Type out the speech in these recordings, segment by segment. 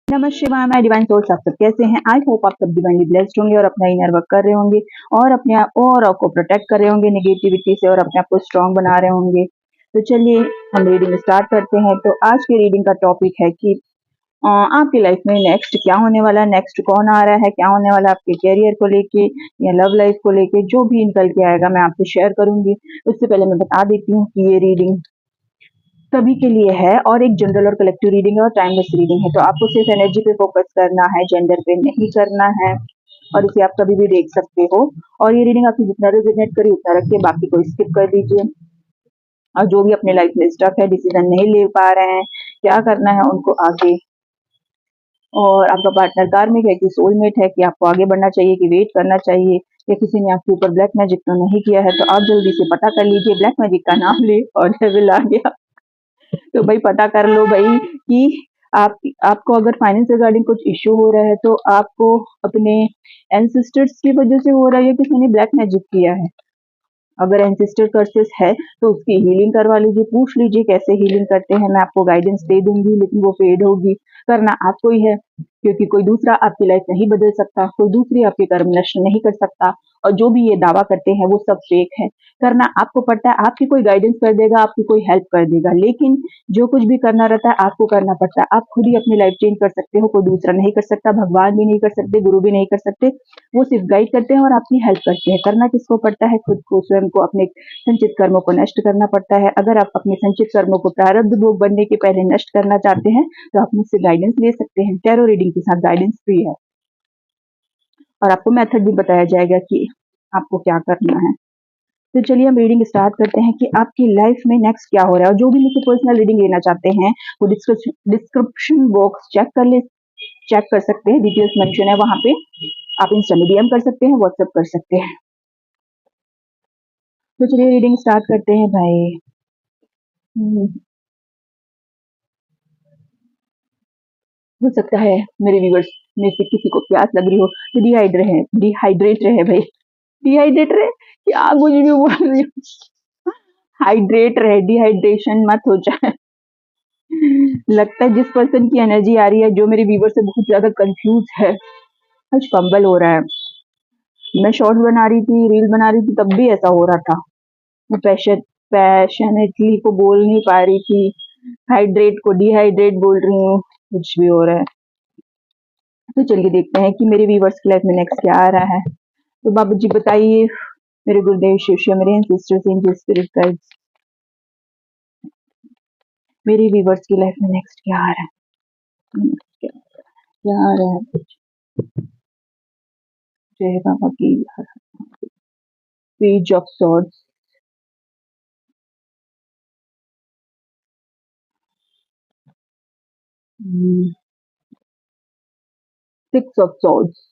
नमः शिवाय, मैं डिवाइन सोल्स। आप सब कैसे हैं? आई होप आप सब डिवाइनली ब्लेस्ड होंगे और अपना इनर वर्क कर रहे होंगे और अपने आप को प्रोटेक्ट कर रहे होंगे नेगेटिविटी से और अपने आप को स्ट्रांग बना रहे होंगे। तो चलिए हम रीडिंग स्टार्ट करते हैं। तो आज की रीडिंग का टॉपिक है कि आपकी लाइफ में नेक्स्ट क्या होने वाला है, नेक्स्ट कौन आ रहा है, क्या होने वाला है आपके करियर को लेके या लव लाइफ को लेके। जो भी निकल के आएगा मैं आपसे शेयर करूंगी। उससे पहले मैं बता देती हूँ कि ये रीडिंग सभी के लिए है और एक जनरल और कलेक्टिव रीडिंग है और टाइमलेस रीडिंग है। तो आपको सिर्फ एनर्जी पे फोकस करना है, जेंडर पे नहीं करना है और इसे आप कभी भी देख सकते हो। और ये रीडिंग आपकी जितना रेजोनेट करी उतना रखिए, बाकी को स्किप कर दीजिए। और जो भी अपने लाइफ में स्टक है, डिसीजन नहीं ले पा रहे हैं, क्या करना है उनको आगे, और आपका पार्टनर कार्मिक है कि सोलमेट है, कि आपको आगे बढ़ना चाहिए कि वेट करना चाहिए, या किसी ने आपके ऊपर ब्लैक मैजिक तो नहीं किया है, तो आप जल्दी से पता कर लीजिए। ब्लैक मैजिक का नाम ले और डेविल आ गया। तो भाई पता कर लो भाई कि आप आपको अगर फाइनेंस रिगार्डिंग कुछ इश्यू हो रहा है तो आपको अपने एंसेस्टर्स की वजह से हो रहा है या किसी ने ब्लैक मैजिक किया है। अगर एंसेस्टर कर्सेस है तो उसकी हीलिंग करवा लीजिए, पूछ लीजिए कैसे हीलिंग करते हैं। मैं आपको गाइडेंस दे दूंगी, लेकिन वो पेड होगी, करना आपको ही है, क्योंकि कोई दूसरा आपकी लाइफ नहीं बदल सकता, कोई दूसरी आपके कर्म नष्ट नहीं कर सकता। और जो भी ये दावा करते हैं वो सब फेक है। करना आपको पड़ता है, आपकी कोई गाइडेंस कर देगा, आपकी कोई हेल्प कर देगा, लेकिन जो कुछ भी करना रहता है आपको करना पड़ता है। आप खुद ही अपनी लाइफ चेंज कर सकते हो, कोई दूसरा नहीं कर सकता, भगवान भी नहीं कर सकते, गुरु भी नहीं कर सकते। वो सिर्फ गाइड करते हैं और आपकी हेल्प करते हैं। करना किसको पड़ता है? खुद को, स्वयं को, अपने संचित कर्मों को नष्ट करना पड़ता है। अगर आप अपने संचित कर्मों को प्रारब्ध भोग बनने के पहले नष्ट करना चाहते हैं तो आप मुझसे गाइडेंस ले सकते हैं। टैरो रीडिंग के साथ गाइडेंस फ्री है और आपको मेथड भी बताया जाएगा कि आपको क्या करना है। तो चलिए हम रीडिंग स्टार्ट करते हैं कि आपकी लाइफ में नेक्स्ट क्या हो रहा है। और जो भी मुझसे पर्सनल रीडिंग लेना चाहते हैं वो डिस्क्रिप्शन बॉक्स चेक कर सकते हैं, डिटेल्स मेंशन है वहां पे। आप इंस्टा में डीएम कर सकते हैं, व्हाट्सएप कर सकते हैं। तो चलिए रीडिंग स्टार्ट करते हैं भाई। हो सकता है मेरे व्यूअर्स में से किसी को प्यास लग रही हो तो डिहाइड्रेट रहे भाई। डिहाइड्रेट रहे, क्या कुछ भी बोल रही हो। हाइड्रेट रहे, डिहाइड्रेशन मत हो जाए। लगता है जिस पर्सन की एनर्जी आ रही है, जो मेरे व्यूवर से बहुत ज्यादा कंफ्यूज है, आज फंबल हो रहा है। मैं शॉर्ट्स बना रही थी, रील बना रही थी, तब भी ऐसा हो रहा था। मैं पैशनेटली को बोल नहीं पा रही थी, हाइड्रेट को डिहाइड्रेट बोल रही हूँ, कुछ भी हो रहा है। तो चलिए देखते हैं कि मेरे व्यूवर्स की लाइफ में नेक्स्ट क्या आ रहा है। तो बाबा जी बताइए, मेरे गुरुदेव शिष्य, मेरे एंसेस्टर्स, एंजल, स्पिरिट गाइड्स, मेरे व्यूवर्स की लाइफ में नेक्स्ट क्या आ रहा है, क्या आ रहा है। जय बाबा की। Page of swords, 6 of swords.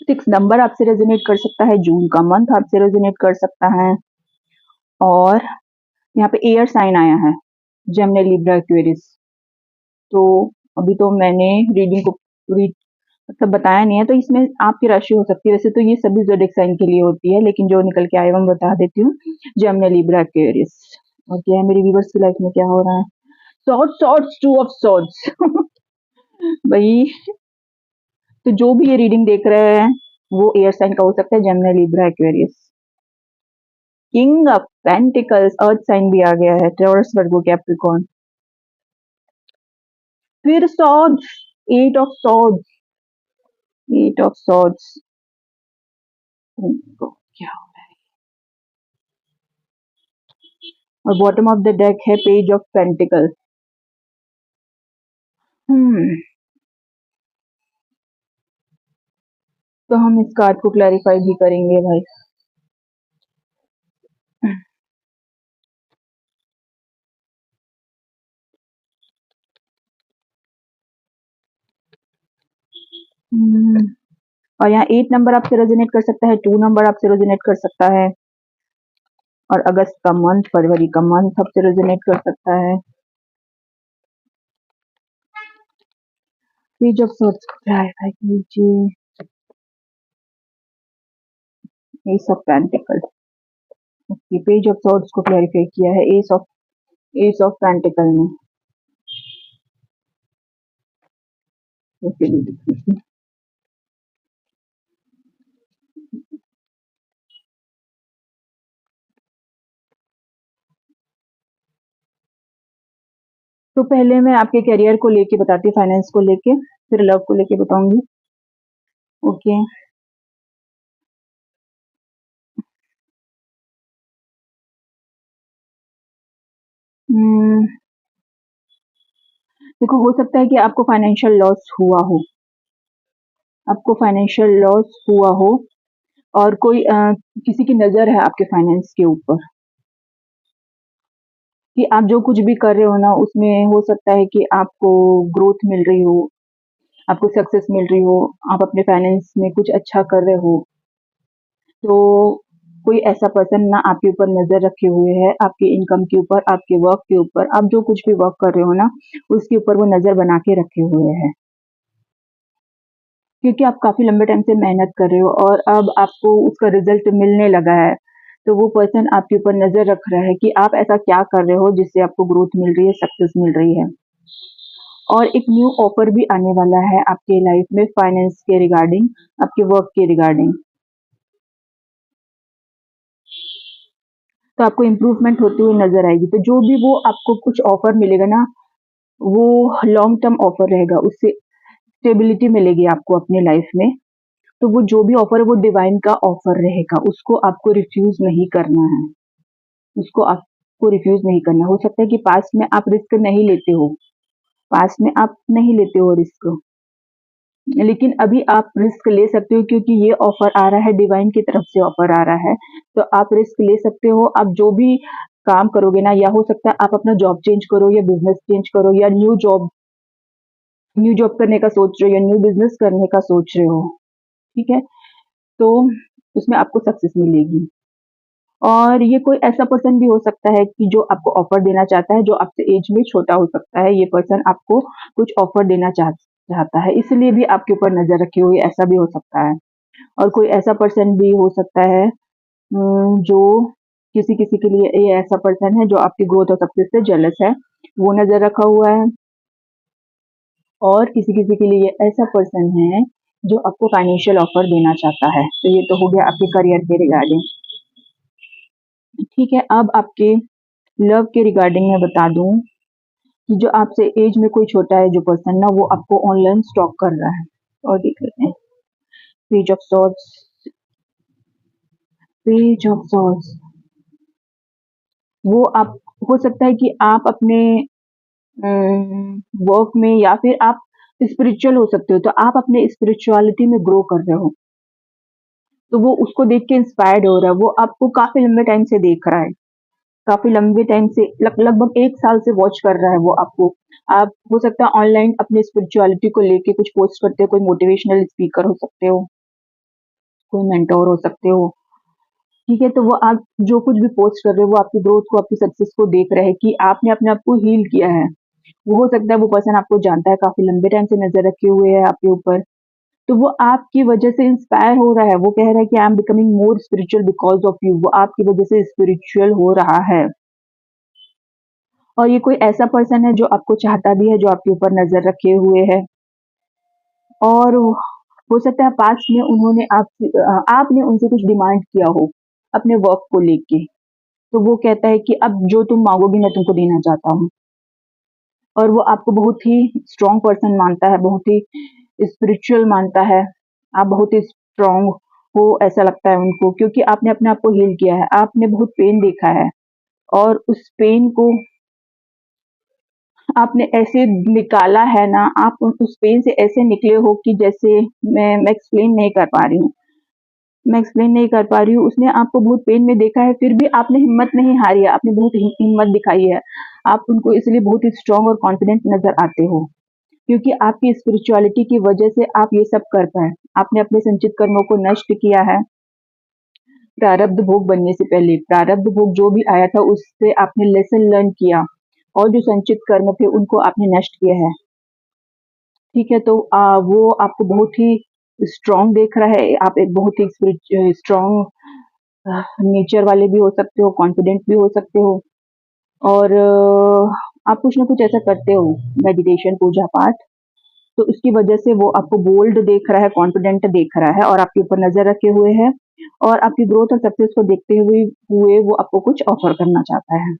6 number आपसे रेजोनेट कर सकता है, जून का मंथ आपसे रेजोनेट कर सकता है। और यहाँ पे एयर साइन आया है, जेमिनी, लिब्रा, एक्वेरियस। तो अभी तो मैंने रीडिंग को पूरी मतलब बताया नहीं है, तो इसमें आपकी राशि हो सकती है। वैसे तो ये सभी ज़ोडिएक साइन के लिए होती है, लेकिन जो निकल के आएगा मैं बता देती हूँ। Gemini, Libra, Aquarius. और क्या है मेरी व्यूअर्स की लाइफ में क्या हो रहा है? Swords, swords, 2 of swords. भाई तो जो भी ये रीडिंग देख रहे हैं वो एयर साइन का हो सकता है, Gemini, Libra, Aquarius. King of pentacles, earth sign भी आ गया है, टॉरस, वर्गो, कैप्रिकॉर्न। फिर swords, 8 of swords, 8 of swords. क्या हो रहा है? और बॉटम ऑफ द डेक है पेज ऑफ पेंटिकल। तो हम इस कार्ड को क्लैरिफाई भी करेंगे भाई। और यहाँ 8 नंबर आपसे रेजोनेट कर सकता है, 2 नंबर आपसे रेजोनेट कर सकता है, और अगस्त का मंथ, फरवरी का मंथ आपसे रेजोनेट कर सकता है। पेज ऑफ सॉर्ड्स को क्लैरिफाई कीजिए। S of pentacle, okay, page of swords को क्लैरिफाई किया है एस ऑफ पेंटिकल ने। ओके दीदी। तो पहले मैं आपके करियर को लेके बताती हूँ, फाइनेंस को लेके, फिर लव को लेके बताऊंगी। ओके। हम्म, देखो, हो सकता है कि आपको फाइनेंशियल लॉस हुआ हो, आपको फाइनेंशियल लॉस हुआ हो, और कोई किसी की नज़र है आपके फाइनेंस के ऊपर, कि आप जो कुछ भी कर रहे हो ना, उसमें हो सकता है कि आपको ग्रोथ मिल रही हो, आपको सक्सेस मिल रही हो, आप अपने फाइनेंस में कुछ अच्छा कर रहे हो। तो कोई ऐसा पर्सन ना आपके ऊपर नज़र रखे हुए है, आपके इनकम के ऊपर, आपके वर्क के ऊपर, आप जो कुछ भी वर्क कर रहे हो ना, उसके ऊपर वो नज़र बना के रखे हुए है। क्योंकि आप काफ़ी लंबे टाइम से मेहनत कर रहे हो और अब आपको उसका रिज़ल्ट मिलने लगा है, तो वो पर्सन आपके ऊपर नज़र रख रहा है कि आप ऐसा क्या कर रहे हो जिससे आपको ग्रोथ मिल रही है, सक्सेस मिल रही है। और एक न्यू ऑफ़र भी आने वाला है आपके लाइफ़ में फाइनेंस के रिगार्डिंग, आपके वर्क के रिगार्डिंग। तो आपको इम्प्रूवमेंट होती हुई नज़र आएगी। तो जो भी वो आपको कुछ ऑफ़र मिलेगा ना, वो लॉन्ग टर्म ऑफ़र रहेगा, उससे स्टेबिलिटी मिलेगी आपको अपनी लाइफ़ में। तो वो जो भी ऑफ़र है वो डिवाइन का ऑफ़र रहेगा, उसको आपको रिफ्यूज़ नहीं करना है, उसको आपको रिफ्यूज़ नहीं करना है। हो सकता है कि पास्ट में आप रिस्क नहीं लेते हो, पास्ट में आप नहीं लेते हो रिस्क, लेकिन अभी आप रिस्क ले सकते हो क्योंकि ये ऑफ़र आ रहा है, डिवाइन की तरफ से ऑफ़र आ रहा है, तो आप रिस्क ले सकते हो। आप जो भी काम करोगे ना, या हो सकता है आप अपना जॉब चेंज करो या बिज़नेस चेंज करो या न्यू जॉब करने का सोच रहे हो या न्यू बिज़नेस करने का सोच रहे हो, ठीक है? तो उसमें आपको सक्सेस मिलेगी। और ये कोई ऐसा पर्सन भी हो सकता है कि जो आपको ऑफ़र देना चाहता है, जो आपसे एज में छोटा हो सकता है। ये पर्सन आपको कुछ ऑफ़र देना चाहता है, इसलिए भी आपके ऊपर नज़र रखे हुए, ऐसा भी हो सकता है। और कोई ऐसा पर्सन भी हो सकता है जो किसी-किसी के लिए ये ऐसा पर्सन है जो आपकी ग्रोथ और सक्सेस से जेलस है, वो नज़र रखा हुआ है। और किसी-किसी के लिए ये ऐसा पर्सन है जो आपको फाइनेंशियल ऑफ़र देना चाहता है। तो ये तो हो गया आपके करियर के रिगार्डिंग। ठीक है, अब आपके लव के रिगार्डिंग मैं बता दूँ कि जो आपसे एज में कोई छोटा है जो पर्सन ना, वो आपको ऑनलाइन स्टॉक कर रहा है। और देख लेते हैं, page of swords, page of swords. वो आप, हो सकता है कि आप अपने वर्क में या फिर आप स्पिरिचुअल हो सकते हो, तो आप अपने स्पिरिचुअलिटी में ग्रो कर रहे हो। तो वो उसको देख के इंस्पायर्ड हो रहा है, वो आपको काफ़ी लंबे टाइम से देख रहा है। काफ़ी लंबे टाइम से लगभग 1 साल से वॉच कर रहा है वो आपको। आप, हो सकता है ऑनलाइन अपनी स्पिरिचुअलिटी को लेके कुछ पोस्ट करते हो, कोई मोटिवेशनल स्पीकर हो सकते हो, कोई मेंटर हो सकते हो, ठीक है? तो वो आप जो कुछ भी पोस्ट कर रहे हो, वो आपकी ग्रोथ को, आपकी सक्सेस को देख रहे हैं कि आपने अपने आप को हील किया है। वो हो सकता है वो पर्सन आपको जानता है, काफ़ी लंबे टाइम से नज़र रखे हुए है आपके ऊपर, तो वो आपकी वजह से इंस्पायर हो रहा है। वो कह रहा है कि I am becoming more spiritual because of you, वो आपकी वजह से स्पिरिचुअल हो रहा है। और ये कोई ऐसा पर्सन है जो आपको चाहता भी है, जो आपके ऊपर नज़र रखे हुए है। और हो सकता है पास्ट में उन्होंने आपने उनसे कुछ डिमांड किया हो, अपने वर्क को लेके। तो वो कहता है कि अब जो तुम माँगोगी मैं तुमको देना चाहता हूँ। और वो आपको बहुत ही स्ट्रॉन्ग पर्सन मानता है, बहुत ही स्पिरिचुअल मानता है। आप बहुत ही स्ट्रॉन्ग हो ऐसा लगता है उनको, क्योंकि आपने अपने आप को हील किया है, आपने बहुत पेन देखा है और उस पेन को आपने ऐसे निकाला है ना, आप उस पेन से ऐसे निकले हो कि जैसे मैं एक्सप्लेन नहीं कर पा रही हूँ। मैं एक्सप्लेन नहीं कर पा रही हूँ। उसने आपको बहुत पेन में देखा है, फिर भी आपने हिम्मत नहीं हारी है, आपने बहुत हिम्मत दिखाई है। आप उनको इसलिए बहुत ही स्ट्रॉन्ग और कॉन्फिडेंट नज़र आते हो, क्योंकि आपकी स्पिरिचुअलिटी की वजह से आप ये सब कर पाए। आपने अपने संचित कर्मों को नष्ट किया है, प्रारब्ध भोग बनने से पहले। प्रारब्ध भोग जो भी आया था उससे आपने लेसन लर्न किया, और जो संचित कर्म थे उनको आपने नष्ट किया है। ठीक है, तो वो आपको बहुत ही स्ट्रॉन्ग देख रहा है। आप एक बहुत ही स्ट्रॉन्ग नेचर वाले भी हो सकते हो, कॉन्फिडेंट भी हो सकते हो, और आप कुछ ना कुछ ऐसा करते हो, मेडिटेशन, पूजा पाठ। तो उसकी वजह से वो आपको बोल्ड देख रहा है, कॉन्फिडेंट देख रहा है और आपके ऊपर नज़र रखे हुए है और आपकी ग्रोथ और सक्सेस को देखते हुए वो आपको कुछ ऑफ़र करना चाहता है।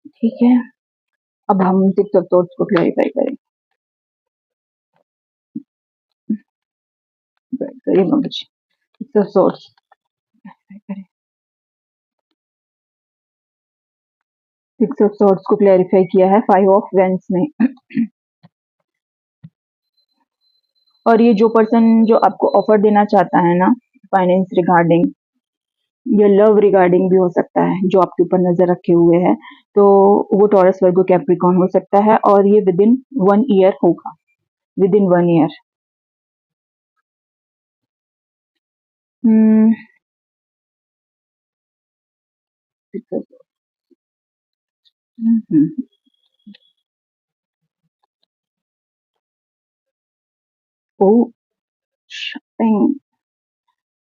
ठीक है? अब हम 6 ऑफ सॉर्ड्स को क्लैरिफ़ाई करें। करिए mummy ji, 6 of swords clarify करें। 6 ऑफ सॉर्ड्स को क्लैरिफ़ाई किया है 5 ऑफ वेंस ने। और ये जो पर्सन जो आपको ऑफ़र देना चाहता है ना, फाइनेंस रिगार्डिंग या लव रिगार्डिंग भी हो सकता है, जो आपके ऊपर नज़र रखे हुए है, तो वो टॉरस, वर्गो, कैप्रिकॉर्न हो सकता है और ये विदिन 1 ईयर होगा, विदिन 1 ईयर। हुँ, हुँ, हुँ। ओह! शॉपिंग।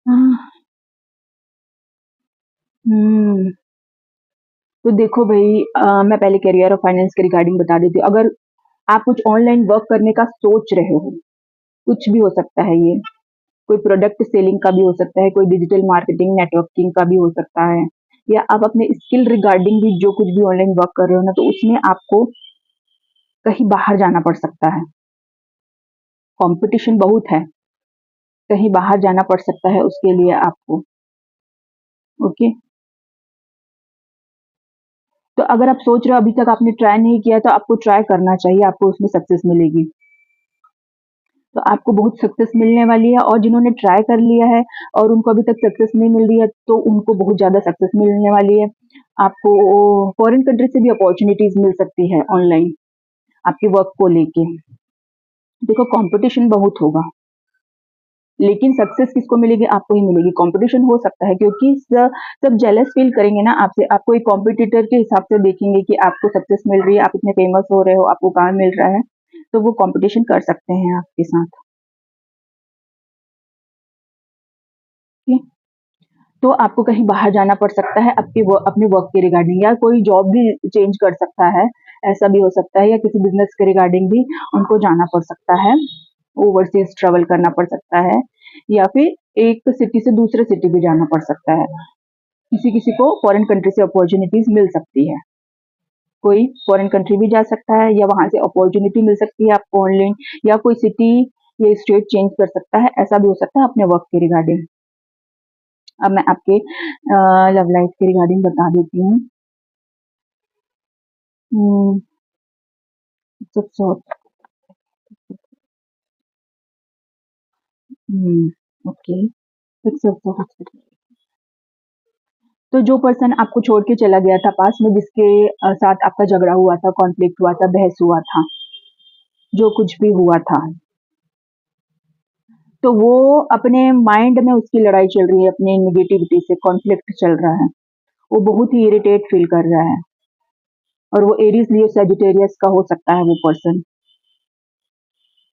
हाँ, हुँ। तो देखो भई मैं पहले करियर और फाइनेंस के रिगार्डिंग बता देती हूँ। अगर आप कुछ ऑनलाइन वर्क करने का सोच रहे हो, कुछ भी हो सकता है ये, कोई प्रोडक्ट सेलिंग का भी हो सकता है, कोई डिजिटल मार्केटिंग, नेटवर्किंग का भी हो सकता है या आप अपने स्किल रिगार्डिंग भी जो कुछ भी ऑनलाइन वर्क कर रहे हो ना, तो उसमें आपको कहीं बाहर जाना पड़ सकता है। कॉम्पिटिशन बहुत है, कहीं बाहर जाना पड़ सकता है उसके लिए आपको, ओके? तो अगर आप सोच रहे हो अभी तक आपने ट्राई नहीं किया तो आपको ट्राई करना चाहिए, आपको उसमें सक्सेस मिलेगी। तो आपको बहुत सक्सेस मिलने वाली है और जिन्होंने ट्राई कर लिया है और उनको अभी तक सक्सेस नहीं मिल रही है, तो उनको बहुत ज़्यादा सक्सेस मिलने वाली है। आपको फॉरेन कंट्री से भी अपॉर्च्युनिटीज़ मिल सकती है ऑनलाइन, आपके वर्क को लेके। देखो कॉम्पिटिशन बहुत होगा, लेकिन सक्सेस किसको मिलेगी? आपको ही मिलेगी। कॉम्पिटिशन हो सकता है क्योंकि सब जेलस फील करेंगे ना आपसे, आपको एक कॉम्पिटिटर के हिसाब से देखेंगे कि आपको सक्सेस मिल रही है, आप इतने फेमस हो रहे हो, आपको काम मिल रहा है, तो वो कॉम्पिटिशन कर सकते हैं आपके साथ। ठीक है? तो आपको कहीं बाहर जाना पड़ सकता है अपने वर्क के रिगार्डिंग या कोई जॉब भी चेंज कर सकता है, ऐसा भी हो सकता है या किसी बिज़नेस के रिगार्डिंग भी उनको जाना पड़ सकता है, ओवरसीज़ ट्रैवल करना पड़ सकता है या फिर एक सिटी से दूसरे सिटी भी जाना पड़ सकता है। किसी-किसी को फॉरेन कंट्री से अपॉर्च्युनिटीज़ मिल सकती है। कोई फॉरेन कंट्री भी जा सकता है या वहाँ से अपॉर्च्युनिटी मिल सकती है आपको ऑनलाइन या कोई सिटी या स्टेट चेंज कर सकता है, ऐसा भी हो सकता है अपने वर्क के रिगार्डिंग। अब मैं आपके लव लाइफ के रिगार्डिंग बता देती हूँ। हुँ, सब सॉर्ट हुँ, ओके, फिक्स ऑफ सॉर्ट्स तो जो पर्सन आपको छोड़ के चला गया था पास्ट में जिसके साथ आपका झगड़ा हुआ था, कॉन्फ्लिक्ट हुआ था, बहस हुआ था, जो कुछ भी हुआ था, तो वो अपने माइंड में उसकी लड़ाई चल रही है, अपनी नेगेटिविटी से कॉन्फ्लिक्ट चल रहा है। वो बहुत ही इरिटेट फील कर रहा है और वो एरीज़, लियो, सजिटेरियस का हो सकता है वो पर्सन।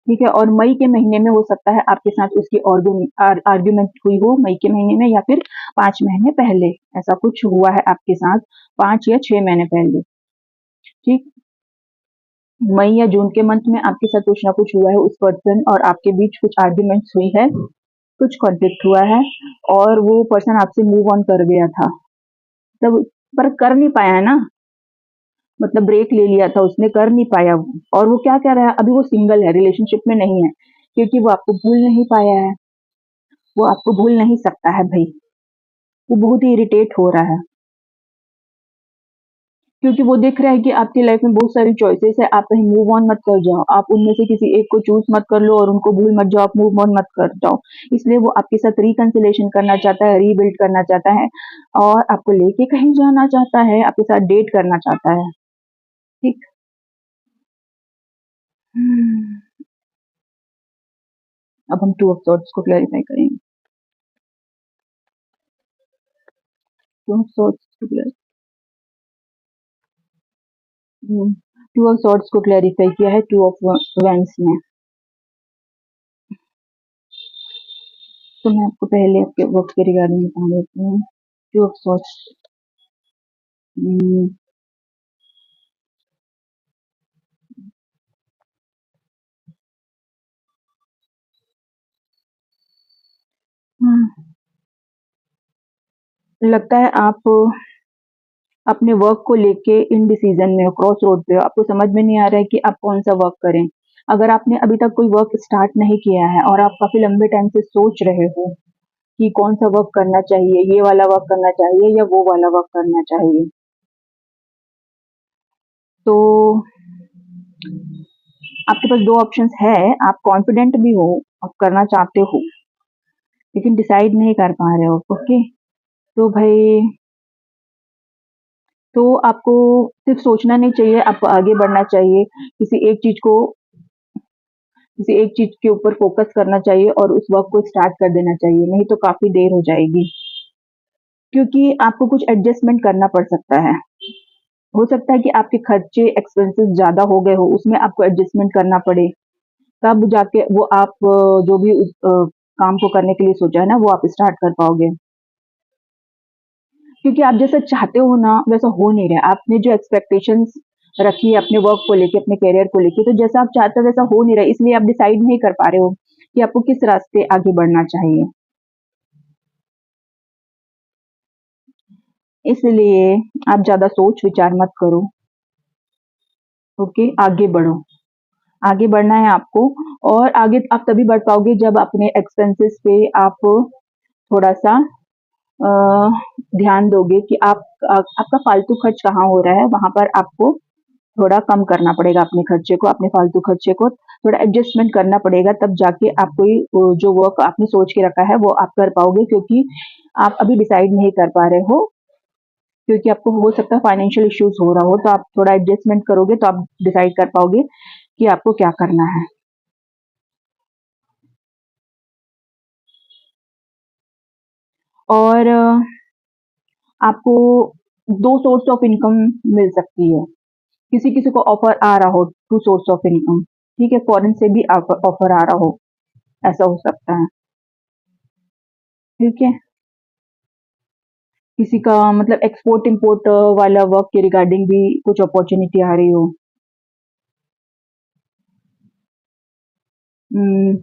ठीक है? और मई के महीने में हो सकता है आपके साथ उसकी आर्ग्यूमेंट हुई हो मई के महीने में या फिर 5 महीने पहले, ऐसा कुछ हुआ है आपके साथ 5 या 6 महीने पहले, ठीक? मई या जून के मंथ में आपके साथ कुछ ना कुछ हुआ है उस पर्सन और आपके बीच कुछ आर्ग्यूमेंट्स हुई है, कुछ कॉन्फ्लिक्ट हुआ है और वो पर्सन आपसे मूव ऑन कर गया था। तब पर कर नहीं पाया है ना, मतलब ब्रेक ले लिया था उसने, कर नहीं पाया वो और वो क्या कह रहा है अभी वो सिंगल है, रिलेशनशिप में नहीं है, क्योंकि वो आपको भूल नहीं पाया है, वो आपको भूल नहीं सकता है भई, वो बहुत ही इरिटेट हो रहा है, क्योंकि वो देख रहा है कि आपकी लाइफ में बहुत सारी चॉइसेस है, आप कहीं मूव ऑन मत कर जाओ, आप उनमें से किसी एक को चूज़ मत कर लो और उनको भूल मत जाओ, आप मूव ऑन मत कर जाओ। इसलिए वो आपके साथ रिकन्सिलिएशन करना चाहता है, रीबिल्ड करना चाहता है और आपको लेके कहीं जाना चाहता है, आपके साथ डेट करना चाहता है, ठीक? हम्म, अब हम 2 ऑफ सॉर्ड्स को क्लैरिफाई करेंगे। 2 ऑफ सॉर्ड्स को क्लैर हुँ, 2 ऑफ सॉर्ड्स को क्लैरिफाई किया है 2 ऑफ वेंस ने। तो मैं आपको पहले आपके वर्क के रिगार्डिंग बता देती हूँ। 2 ऑफ सॉर्ड्स उम, लगता है आप अपने वर्क को लेके इनडिसीजन में हो, क्रॉस रोड पे हो, आपको समझ में नहीं आ रहा है कि आप कौन-सा वर्क करें। अगर आपने अभी तक कोई वर्क स्टार्ट नहीं किया है और आप काफ़ी लंबे टाइम से सोच रहे हो कि कौन-सा वर्क करना चाहिए, ये वाला वर्क करना चाहिए या वो वाला वर्क करना चाहिए। तो आपके पास 2 ऑप्शंस है, आप कॉन्फिडेंट भी हो, आप करना चाहते हो, लेकिन डिसाइड नहीं कर पा रहे हो, ओके? तो भई तो आपको सिर्फ़ सोचना नहीं चाहिए, आपको आगे बढ़ना चाहिए। किसी एक चीज़ के ऊपर फ़ोकस करना चाहिए और उस वर्क को स्टार्ट कर देना चाहिए, नहीं तो काफ़ी देर हो जाएगी। क्योंकि आपको कुछ एडजस्टमेंट करना पड़ सकता है। हो सकता है कि आपके खर्चे, एक्सपेंसेस ज़्यादा हो गए हो, उसमें आपको एडजस्टमेंट करना पड़े, तब जाके वो आप जो भी काम को करने के लिए सोचा है ना, वो आप स्टार्ट कर पाओगे। क्योंकि आप जैसा चाहते हो ना, वैसा हो नहीं रहा है। आपने जो एक्सपेक्टेशंस रखी है अपने वर्क को लेके, अपने करियर को लेके, तो जैसा आप चाहते हो वैसा हो नहीं रहा है, इसलिए आप डिसाइड नहीं कर पा रहे हो कि आपको किस रास्ते आगे बढ़ना चाहिए। इसलिए आप ज़्यादा सोच विचार मत करो, ओके? आगे बढ़ो। आगे बढ़ना है आपको और आगे आप तभी बढ़ पाओगे जब अपने एक्सपेंसेस पे आप थोड़ा-सा अ, ध्यान दोगे कि आपका फालतू खर्च कहाँ हो रहा है, वहाँ पर आपको थोड़ा कम करना पड़ेगा अपने खर्चे को, अपने फालतू खर्चे को थोड़ा एडजस्टमेंट करना पड़ेगा, तब जाके आप कोई जो वर्क आपने सोच के रखा है वो आप कर पाओगे, क्योंकि आप अभी डिसाइड नहीं कर पा रहे हो, क्योंकि आपको हो सकता है फाइनेंशियल इश्यूज हो रहा हो, तो आप थोड़ा एडजस्टमेंट करोगे तो आप डिसाइड कर पाओगे कि आपको क्या करना है। और आपको दो सोर्स ऑफ इनकम मिल सकती है। किसी किसी को ऑफर आ रहा हो टू सोर्स ऑफ इनकम, ठीक है, फॉरेन से भी ऑफर आ रहा हो, ऐसा हो सकता है, ठीक है। किसी का मतलब एक्सपोर्ट इम्पोर्ट वाला वर्क के रिगार्डिंग भी कुछ अपॉर्चुनिटी आ रही हो। हम्म,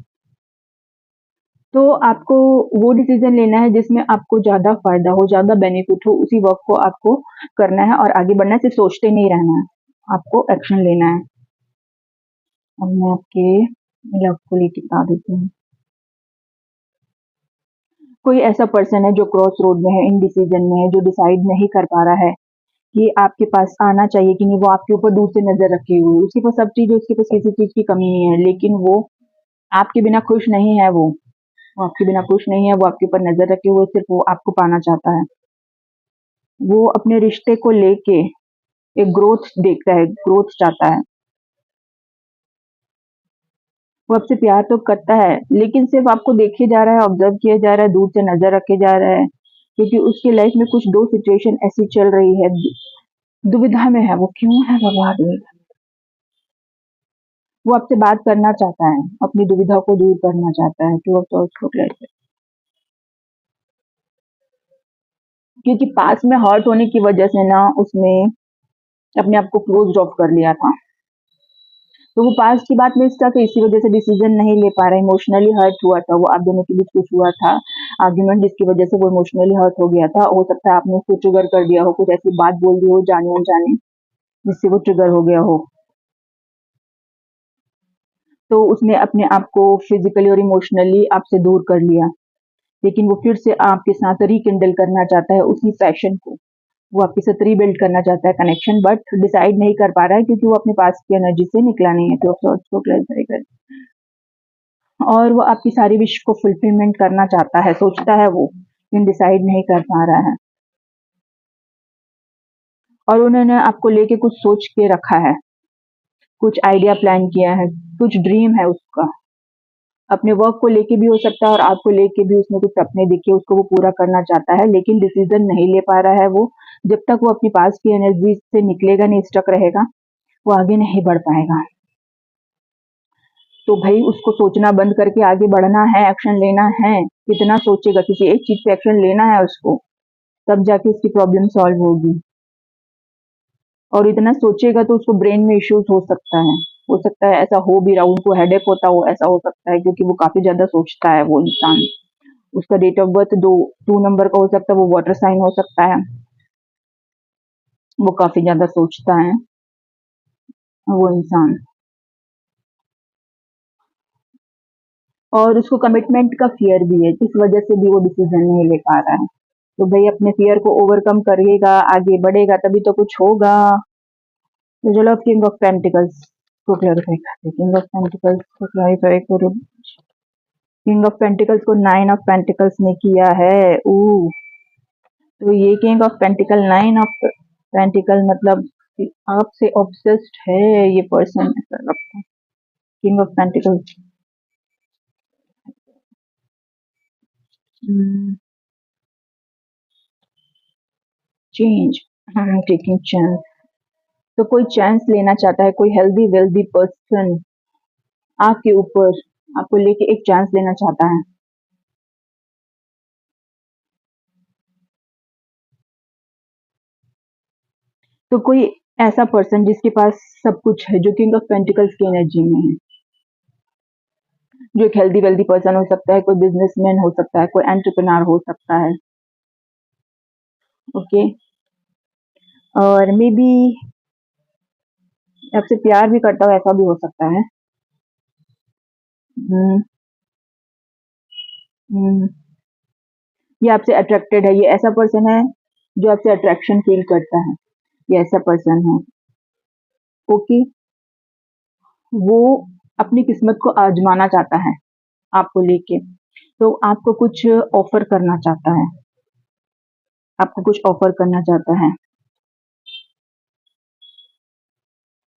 तो आपको वो डिसीजन लेना है जिसमें आपको ज़्यादा फ़ायदा हो, ज़्यादा बेनिफिट हो, उसी वर्क को आपको करना है और आगे बढ़ना है, सिर्फ़ सोचते नहीं रहना है, आपको एक्शन लेना है। अब मैं आपके लव को लेके बता देती हूँ। कोई ऐसा पर्सन है जो क्रॉस रोड में है, इंडिसीजन में है, जो डिसाइड नहीं कर पा रहा है कि आपके पास आना चाहिए कि नहीं, वो आपके ऊपर दूर से नज़र रखे हुए है, उसके पास सब चीज़ है, उसके पास किसी चीज़ की कमी नहीं है, लेकिन वो आपके बिना खुश नहीं है वो आपके बिना खुश नहीं है, वो आपके ऊपर नज़र रखे हुए सिर्फ़ वो आपको पाना चाहता है। वो अपने रिश्ते को लेके एक ग्रोथ देखता है, ग्रोथ चाहता है। वो आपसे प्यार तो करता है, लेकिन सिर्फ़ आपको देखे जा रहा है, ऑब्ज़र्व किया जा रहा है, दूर से नज़र रखे जा रहा है, क्योंकि उसकी लाइफ़ में कुछ 2 सिचुएशन ऐसी चल रही है, दुविधा में है वो, क्यों है भगवान दुविधा? वो आपसे बात करना चाहता है, अपनी दुविधा को दूर करना चाहता है, टू ऑफ सॉर्ड्स को लेके। क्योंकि पास्ट में हर्ट होने की वज़ह से ना उसने अपने आप को क्लोज़्ड ऑफ कर लिया था। तो वो पास्ट की बात मिस था, तो इसी वजह से डिसीजन नहीं ले पा रहा, इमोशनली हर्ट हुआ था, वो आप दोनों के बीच कुछ हुआ था, आर्ग्यूमेंट, जिसकी वजह से वो इमोशनली हर्ट हो गया था। हो सकता है आपने उसको ट्रिगर कर दिया हो, कुछ ऐसी बात बोल दी हो जाने अनजाने, जिससे वो ट्रिगर हो गया हो। तो उसने अपने आप को फिजिकली और इमोशनली आपसे दूर कर लिया, लेकिन वो फिर से आपके साथ रिकिंडल करना चाहता है उसी पैशन को। वो आपके साथ रीबिल्ड करना चाहता है कनेक्शन, बट डिसाइड नहीं कर पा रहा है, क्योंकि वो अपने पास की एनर्जी से निकला नहीं है, तो सॉर्ट्स को क्लैरिफाई कर। और वो आपकी सारी विश को फुलफिलमेंट करना चाहता है, सोचता है वो, लेकिन डिसाइड नहीं कर पा रहा है। और उन्होंने आपको लेके कुछ सोच के रखा है, कुछ आइडिया प्लान किया है, कुछ ड्रीम है उसका। अपने वर्क को लेके भी हो सकता है और आपको लेके भी उसने कुछ सपने देखे, उसको वो पूरा करना चाहता है, लेकिन डिसीजन नहीं ले पा रहा है वो। जब तक वो अपनी पास की एनर्जी से निकलेगा नहीं, स्टक रहेगा, वो आगे नहीं बढ़ पाएगा। तो भाई उसको सोचना बंद करके आगे बढ़ना है, एक्शन लेना है। कितना सोचेगा, किसी एक चीज पे एक्शन लेना है उसको, तब जाके उसकी प्रॉब्लम सॉल्व होगी। और इतना सोचेगा तो उसको ब्रेन में इश्यूज हो सकता है ऐसा हो भी रहा हो, उनको हेडेक होता हो, ऐसा हो सकता है, क्योंकि वो काफी ज्यादा सोचता है वो इंसान। उसका डेट ऑफ बर्थ 2 नंबर का हो सकता है, वो वाटर साइन हो सकता है, वो काफ़ी ज़्यादा सोचता है, वो इंसान। और उसको कमिटमेंट का फ़ियर भी है, इस वजह से भी वो डिसीज़न नहीं ले पा रहा है। तो भई अपने फ़ियर को ओवरकम करिएगा, आगे बढ़ेगा तभी तो कुछ होगा। तो चलो अब किंग ऑफ पेंटिकल्स को क्लैरिफाई करते हैं। किंग ऑफ पेंटिकल्स को क्लैरिफाई करो। किंग ऑफ पेंटिकल्स को 9 ऑफ पेंटिकल्स ने किया है। तो ये king of pentacle 9 of pentacle मतलब कि आपसे ऑब्सेस्ड है ये पर्सन, ऐसा लगता है। King of pentacles change, taking chance. तो कोई चांस लेना चाहता है, कोई हेल्दी वेल्दी पर्सन आपके ऊपर, आपको लेके एक चांस लेना चाहता है। तो कोई ऐसा पर्सन जिसके पास सब कुछ है, जो किंग ऑफ पेंटिकल्स की एनर्जी में है, जो एक हेल्दी वेल्दी पर्सन हो सकता है, कोई बिजनेसमैन हो सकता है, कोई एंटरप्रेन्योर हो सकता है, ओके। और मे बी आपसे प्यार भी करता हो, ऐसा भी हो सकता है। हम्म, हम्म, ये आपसे अट्रैक्टेड है, ये ऐसा पर्सन है जो आपसे अट्रैक्शन फील करता है, ये ऐसा पर्सन है, ओके। वो अपनी किस्मत को आजमाना चाहता है आपको लेके, तो आपको कुछ ऑफर करना चाहता है, आपको कुछ ऑफर करना चाहता है।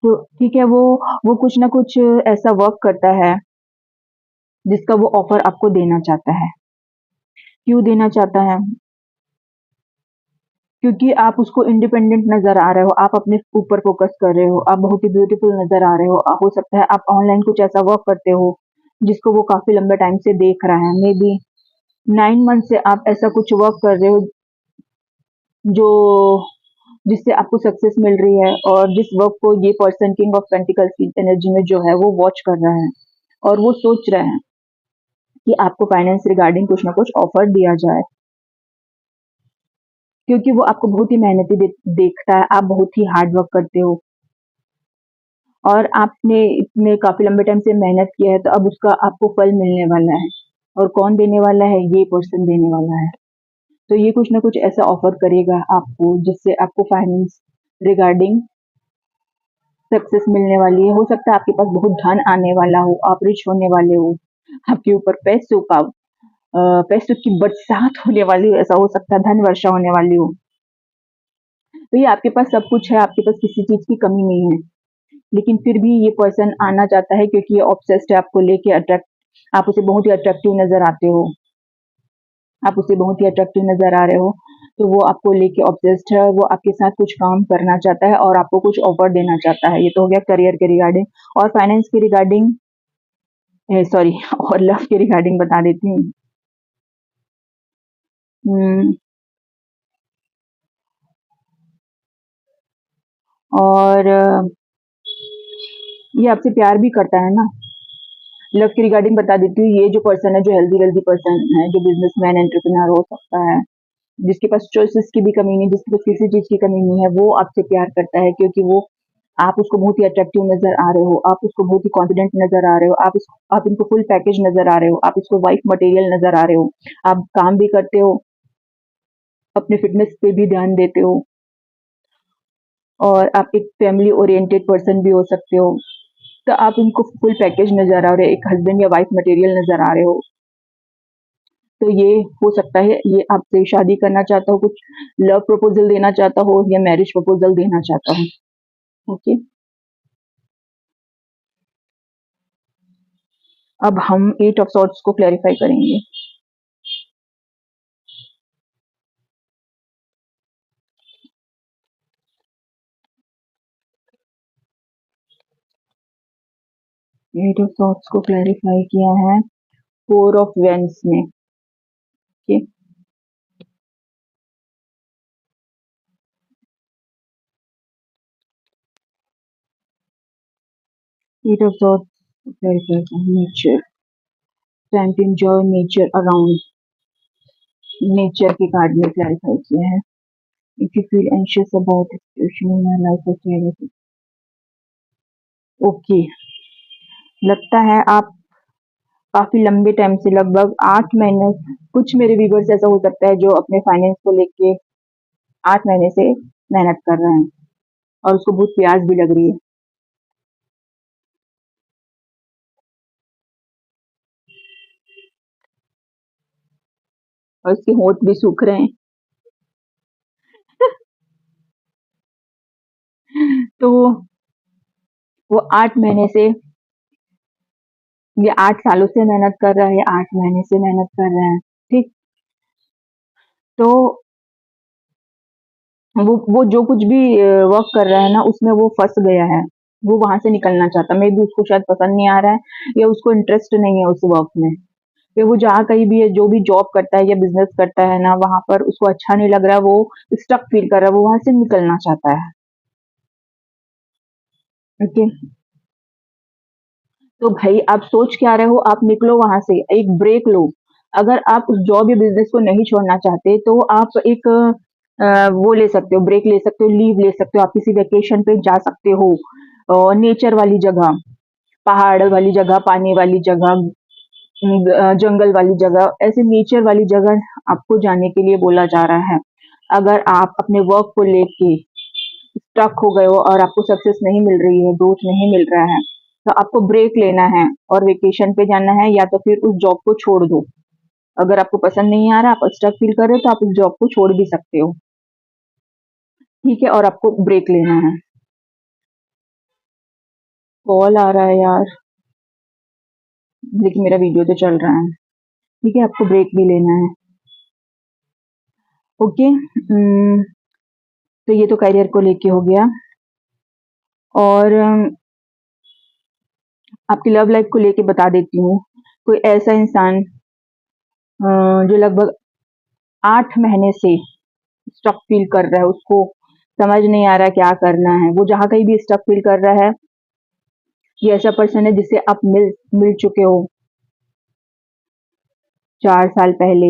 तो ठीक है, वो कुछ ना कुछ ऐसा वर्क करता है जिसका वो ऑफर आपको देना चाहता है। क्यों देना चाहता है? क्योंकि आप उसको इंडिपेंडेंट नज़र आ रहे हो, आप अपने ऊपर फ़ोकस कर रहे हो, आप बहुत ही ब्यूटीफुल नज़र आ रहे हो। हो सकता है आप ऑनलाइन कुछ ऐसा वर्क करते हो, जिसको वो काफ़ी लंबे टाइम से देख रहा है। मेबी 9 मंथ से आप ऐसा कुछ वर्क कर रहे हो, जो जिससे आपको सक्सेस मिल रही है, और जिस वर्क को ये पर्सन किंग ऑफ पेंटिकल्स की एनर्जी में जो है, वो वॉच कर रहा है, और वो सोच रहा है कि आपको फाइनेंस रिगार्डिंग कुछ ना कुछ ऑफर दिया जाए। क्योंकि वो आपको बहुत ही मेहनती देखता है, आप बहुत ही हार्ड वर्क करते हो, और आपने इतने काफ़ी लंबे टाइम से मेहनत किया है, तो अब उसका आपको फल मिलने वाला है। और कौन देने वाला है? ये पर्सन देने वाला है। तो ये कुछ ना कुछ ऐसा ऑफ़र करेगा आपको, जिससे आपको फाइनेंस रिगार्डिंग सक्सेस मिलने वाली है। हो सकता है आपके पास बहुत धन आने वाला हो, आप रिच होने वाले हो, आपके ऊपर पैसों की बरसात होने वाली हो, ऐसा हो सकता है, धन वर्षा होने वाली हो। तो ये आपके पास सब कुछ है, आपके पास किसी चीज़ की कमी नहीं है। लेकिन फिर भी ये पर्सन आना चाहता है, क्योंकि ये ऑब्सेस्ड है आपको लेके, अट्रैक्ट आप उसे बहुत ही अट्रैक्टिव नज़र आते हो, आप उसे बहुत ही अट्रैक्टिव नज़र आ रहे हो, तो वो आपको लेके ऑब्सेस्ड है, और वो आपके साथ कुछ काम करना चाहता है, और आपको कुछ ऑफर देना चाहता है। ये तो हो गया करियर के रिगार्डिंग। और फाइनेंस के रिगार्डिंग, सॉरी, और लव के रिगार्डिंग बता देती हूँ। हम्म, और ये आपसे प्यार भी करता है ना। लव की रिगार्डिंग बता देती हूँ, ये जो पर्सन है, जो हेल्दी वेल्दी पर्सन है, जो बिजनेसमैन एंटरप्रेन्योर हो सकता है, जिसके पास चॉइसेस की भी कमी नहीं, जिसके पास किसी चीज़ की कमी नहीं है, वो आपसे प्यार करता है, क्योंकि वो आप उसको बहुत ही अट्रैक्टिव नज़र आ रहे हो, आप उसको बहुत ही कॉन्फिडेंट नज़र आ रहे हो, आप इनको फुल पैकेज नज़र आ रहे हो, आप इसको वाइफ मटेरियल नज़र आ रहे हो, आप काम भी करते हो, अपने फिटनेस पे भी ध्यान देते हो, और आप एक फैमिली ओरिएंटेड पर्सन भी हो सकते हो। तो आप इनको फुल पैकेज नज़र आ रहे हो, एक हस्बैंड या वाइफ मटेरियल नज़र आ रहे हो। तो ये हो सकता है, ये आपसे शादी करना चाहता हो, कुछ लव प्रपोज़ल देना चाहता हो, या मैरिज प्रपोज़ल देना चाहता हो, ओके। अब हम 8 ऑफ सॉर्ड्स को क्लैरिफाई करेंगे। 8 ऑफ सॉर्ड्स को क्लैरिफाई किया है 4 ऑफ वेंस ने, ओके। 8 ऑफ सॉर्ड्स को क्लैरिफाई किया nature, time to enjoy nature around, nature के कार्ड में क्लैरिफाई किया है। If you feel anxious about situation in your life और ओके, लगता है आप काफी लंबे टाइम से लगभग 8 महीने, कुछ मेरे व्यूवर्स ऐसा हो सकता है जो अपने फाइनेंस को लेके 8 महीने से मेहनत कर रहे हैं और उसको बहुत प्यास भी लग रही है और उसके होंठ भी सूख रहे हैं। तो वो 8 महीने से, ये 8 सालों से मेहनत कर रहा है, 8 महीने से मेहनत कर रहे हैं। ठीक, तो वो जो कुछ भी वर्क कर रहा है ना, उसमें वो फंस गया है। वो वहां से निकलना चाहता, मे भी उसको शायद पसंद नहीं आ रहा है या उसको इंटरेस्ट नहीं है उस वर्क में। फिर वो जहाँ कहीं भी है, जो भी जॉब करता है या बिजनेस करता है ना, वहां पर उसको अच्छा नहीं लग रहा है, वो स्टक फील कर रहा है, वो वहां से निकलना चाहता है। ओके, तो भाई आप सोच क्या रहे हो, आप निकलो वहां से, एक ब्रेक लो। अगर आप उस जॉब या बिजनेस को नहीं छोड़ना चाहते तो आप एक वो ले सकते हो, ब्रेक ले सकते हो, लीव ले सकते हो, आप किसी वेकेशन पे जा सकते हो, नेचर वाली जगह, पहाड़ वाली जगह, पानी वाली जगह, जंगल वाली जगह, ऐसे नेचर वाली जगह आपको जाने के लिए बोला जा रहा है। अगर आप अपने वर्क को लेके स्टक हो गए हो और आपको सक्सेस नहीं मिल रही है, ग्रोथ नहीं मिल रहा है, तो आपको ब्रेक लेना है और वेकेशन पे जाना है, या तो फिर उस जॉब को छोड़ दो। अगर आपको पसंद नहीं आ रहा, आप स्टक फील कर रहे हो, तो आप उस जॉब को छोड़ भी सकते हो। ठीक है, और आपको ब्रेक लेना है। कॉल आ रहा है यार, लेकिन मेरा वीडियो तो चल रहा है। ठीक है, आपको ब्रेक भी लेना है। ओके, तो ये तो करियर को लेके हो गया। और आपकी लव लाइफ को लेके बता देती हूँ। कोई ऐसा इंसान जो लगभग 8 महीने से स्टक फील कर रहा है, उसको समझ नहीं आ रहा है क्या करना है, वो जहाँ कहीं भी स्टक फील कर रहा है, ये ऐसा पर्सन है जिससे आप मिल मिल चुके हो 4 साल पहले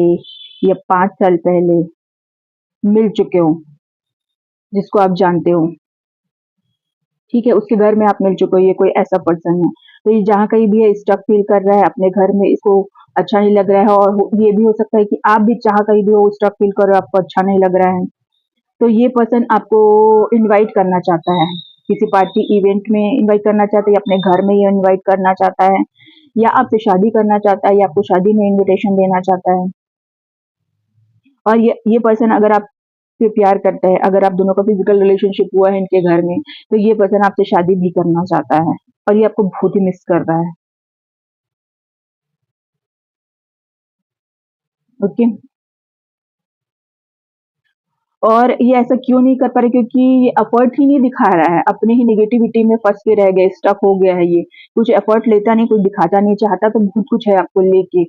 या 5 साल पहले, मिल चुके हो, जिसको आप जानते हो। ठीक है, उसके घर में आप मिल चुके हो, ये कोई ऐसा पर्सन है। तो ये जहाँ कहीं भी है, स्टक फील कर रहा है अपने घर में, इसको अच्छा नहीं लग रहा है, और ये भी हो सकता है कि आप भी जहाँ कहीं भी हो, स्टक फील कर रहे हो, आपको अच्छा नहीं लग रहा है। तो ये पर्सन आपको इनवाइट करना चाहता है, किसी पार्टी इवेंट में इनवाइट करना चाहता है, या अपने घर में ये इनवाइट करना चाहता है, या आपसे शादी करना चाहता है, या आपको शादी में इनविटेशन देना चाहता है। और ये पर्सन अगर आपसे प्यार करता है, अगर आप दोनों का फिजिकल रिलेशनशिप हुआ है इनके घर में, तो ये पर्सन आपसे शादी भी करना चाहता है और ये आपको बहुत ही मिस कर रहा है। ओके, और ये ऐसा क्यों नहीं कर पा रहे, क्योंकि ये एफर्ट ही नहीं दिखा रहा है, अपने ही नेगेटिविटी में फंस के रह गए, स्टक हो गया है ये, कुछ एफर्ट लेता नहीं, कुछ दिखाता नहीं, चाहता तो बहुत कुछ है आपको लेके,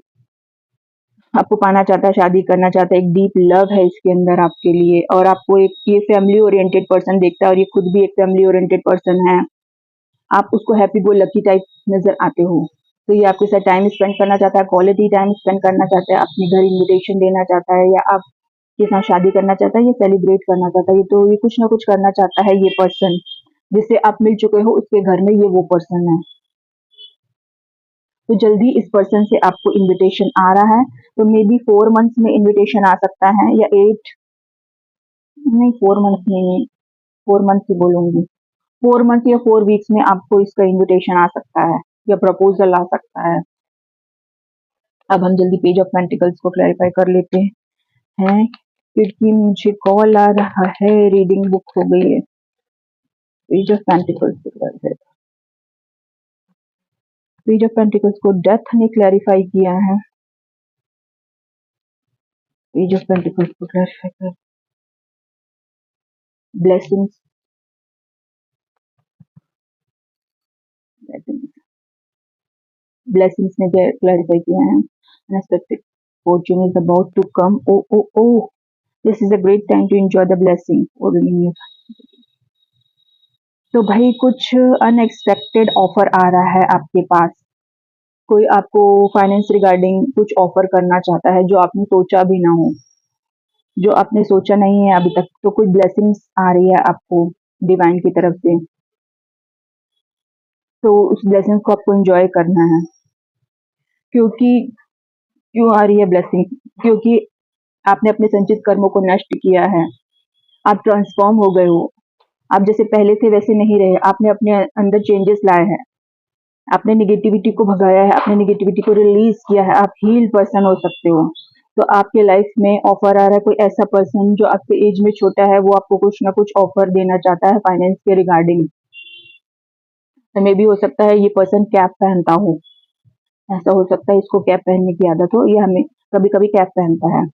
आपको पाना चाहता है, शादी करना चाहता है, एक डीप लव है इसके अंदर आपके लिए, और आपको एक ये फैमिली ओरिएंटेड पर्सन देखता है, और ये खुद भी एक फैमिली ओरिएंटेड पर्सन है। आप उसको हैप्पी गो लकी टाइप नजर आते हो। तो ये आपके साथ टाइम स्पेंड करना चाहता है, क्वालिटी टाइम स्पेंड करना चाहता है, अपने घर इनविटेशन देना चाहता है, या आपके साथ शादी करना चाहता है, या सेलिब्रेट करना चाहता है। तो ये कुछ ना कुछ करना चाहता है ये पर्सन, जिससे आप मिल चुके हो, उसके घर में ये वो पर्सन है। तो जल्दी इस पर्सन से आपको इनविटेशन आ रहा है, तो मे बी 4 मंथ्स में इनविटेशन आ सकता है, या 8, नहीं 4 मंथ नहीं, 4 मंथ ही बोलूंगी, 4 मंथ या 4 वीक्स में आपको इसका इनविटेशन आ सकता है, या प्रपोजल आ सकता है। अब हम जल्दी पेज ऑफ पेंटिकल्स को क्लैरिफाई कर लेते हैं, क्योंकि मुझे कॉल आ रहा है, रीडिंग बुक हो गई है। पेज ऑफ पेंटिकल्स को क्लैरिफाई, पेज ऑफ पेंटिकल्स को डेथ ने क्लैरिफाई किया है। पेज ऑफ पेंटिकल्स को क्लैरिफाई कर, ब्लेसिंग्स, ब्लेसिंग्स ने क्लैरिफाई किया है। Unexpected fortune is about to come. Oh, this is a great time to enjoy the blessing. तो भाई कुछ अनएक्सपेक्टेड ऑफर आ रहा है आपके पास, कोई आपको फाइनेंस रिगार्डिंग कुछ ऑफर करना चाहता है जो आपने सोचा भी ना हो। जो आपने सोचा नहीं है अभी तक, तो कोई ब्लेसिंग्स आ रही है आपको डिवाइन की तरफ से, तो उस ब्लेसिंग्स को आपको एंजॉय करना है। क्योंकि क्यों आ रही है ब्लेसिंग? क्योंकि आपने अपने संचित कर्मों को नष्ट किया है, आप ट्रांसफॉर्म हो गए हो, आप जैसे पहले थे वैसे नहीं रहे, आपने अपने अंदर चेंजेस लाए हैं, आपने नेगेटिविटी को भगाया है, आपने नेगेटिविटी को रिलीज किया है, आप हील पर्सन हो सकते हो। तो आपके लाइफ में ऑफर आ रहा है कोई ऐसा पर्सन जो आपके एज में छोटा है, वो आपको कुछ ना कुछ ऑफर देना चाहता है फाइनेंस के रिगार्डिंग। तो मे भी हो सकता है ये पर्सन कैप पहनता हो, ऐसा हो सकता है इसको कैप पहनने की आदत हो, ये हमें कभी कभी कैप पहनता है,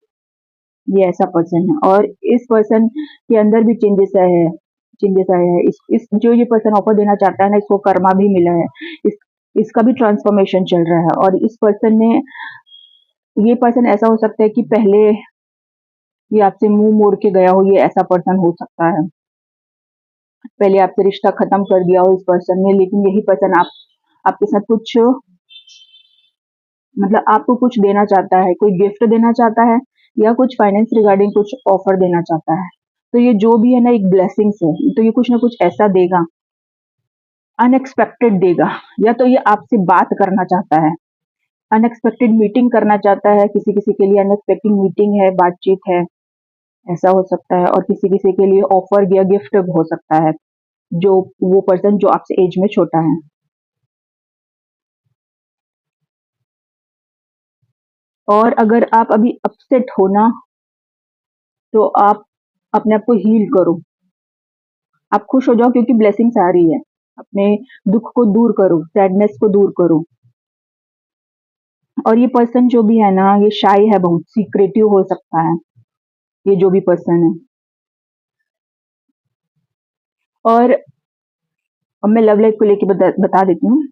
ये ऐसा पर्सन है। और इस पर्सन के अंदर भी चेंजेस आए हैं इस जो ये पर्सन ऑफर देना चाहता है ना, इसको कर्मा भी मिला है, इस इसका भी ट्रांसफॉर्मेशन चल रहा है। और इस पर्सन ने ये पर्सन ऐसा हो सकता है कि पहले ये आपसे मुंह मोड़ के गया हो, ये ऐसा पर्सन हो सकता है, पहले आपसे रिश्ता खत्म कर दिया हो इस पर्सन ने, लेकिन यही पर्सन आपके साथ कुछ मतलब आपको कुछ देना चाहता है, कोई गिफ्ट देना चाहता है या कुछ फाइनेंस रिगार्डिंग कुछ ऑफर देना चाहता है। तो ये जो भी है ना, एक ब्लेसिंग्स है, तो ये कुछ ना कुछ ऐसा देगा, अनएक्सपेक्टेड देगा, या तो ये आपसे बात करना चाहता है, अनएक्सपेक्टेड मीटिंग करना चाहता है, किसी किसी के लिए अनएक्सपेक्टेड मीटिंग है, बातचीत है, ऐसा हो सकता है। और किसी किसी के लिए ऑफर या गिफ्ट हो सकता है, जो वो पर्सन जो आपसे एज में छोटा है। और अगर आप अभी अपसेट हो ना, तो आप अपने आप को हील करो, आप खुश हो जाओ क्योंकि ब्लेसिंग्स आ रही है, अपने दुख को दूर करो, सैडनेस को दूर करो। और ये पर्सन जो भी है ना, ये शाय है, बहुत सीक्रेटिव हो सकता है, ये जो भी पर्सन है। और अब मैं लव लाइफ को लेके बता देती हूँ।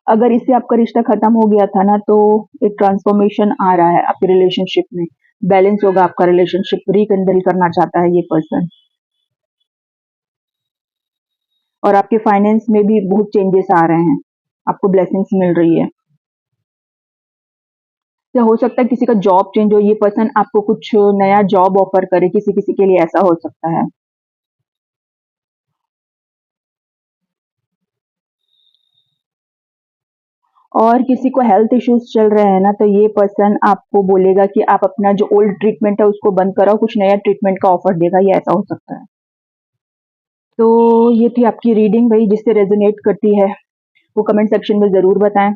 अगर इससे आपका रिश्ता खत्म हो गया था ना, तो एक ट्रांसफॉर्मेशन आ रहा है आपके रिलेशनशिप में, बैलेंस होगा आपका रिलेशनशिप, रिकंडल करना चाहता है ये पर्सन। और आपके फाइनेंस में भी बहुत चेंजेस आ रहे हैं, आपको ब्लेसिंग्स मिल रही है, या हो सकता है किसी का जॉब चेंज हो, ये पर्सन आपको कुछ नया जॉब ऑफर करे, किसी किसी के लिए ऐसा हो सकता है। और किसी को हेल्थ इश्यूज चल रहे हैं ना, तो ये पर्सन आपको बोलेगा कि आप अपना जो ओल्ड ट्रीटमेंट है उसको बंद कराओ, कुछ नया ट्रीटमेंट का ऑफर देगा, ये ऐसा हो सकता है। तो ये थी आपकी रीडिंग भाई, जिससे रेजोनेट करती है वो कमेंट सेक्शन में ज़रूर बताएं।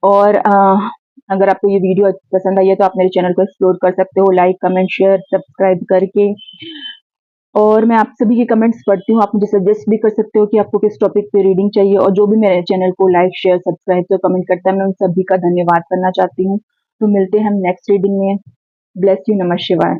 और अगर आपको ये वीडियो पसंद आई है तो आप मेरे चैनल को एक्सप्लोर कर सकते हो, लाइक कमेंट शेयर सब्सक्राइब करके। और मैं आप सभी के कमेंट्स पढ़ती हूँ, आप मुझे सजेस्ट भी कर सकते हो कि आपको किस टॉपिक पे रीडिंग चाहिए। और जो भी मेरे चैनल को लाइक शेयर सब्सक्राइब तो कमेंट करता है, मैं उन सभी का धन्यवाद करना चाहती हूँ। तो मिलते हैं हम नेक्स्ट रीडिंग में। ब्लेस यू, नमः शिवाय।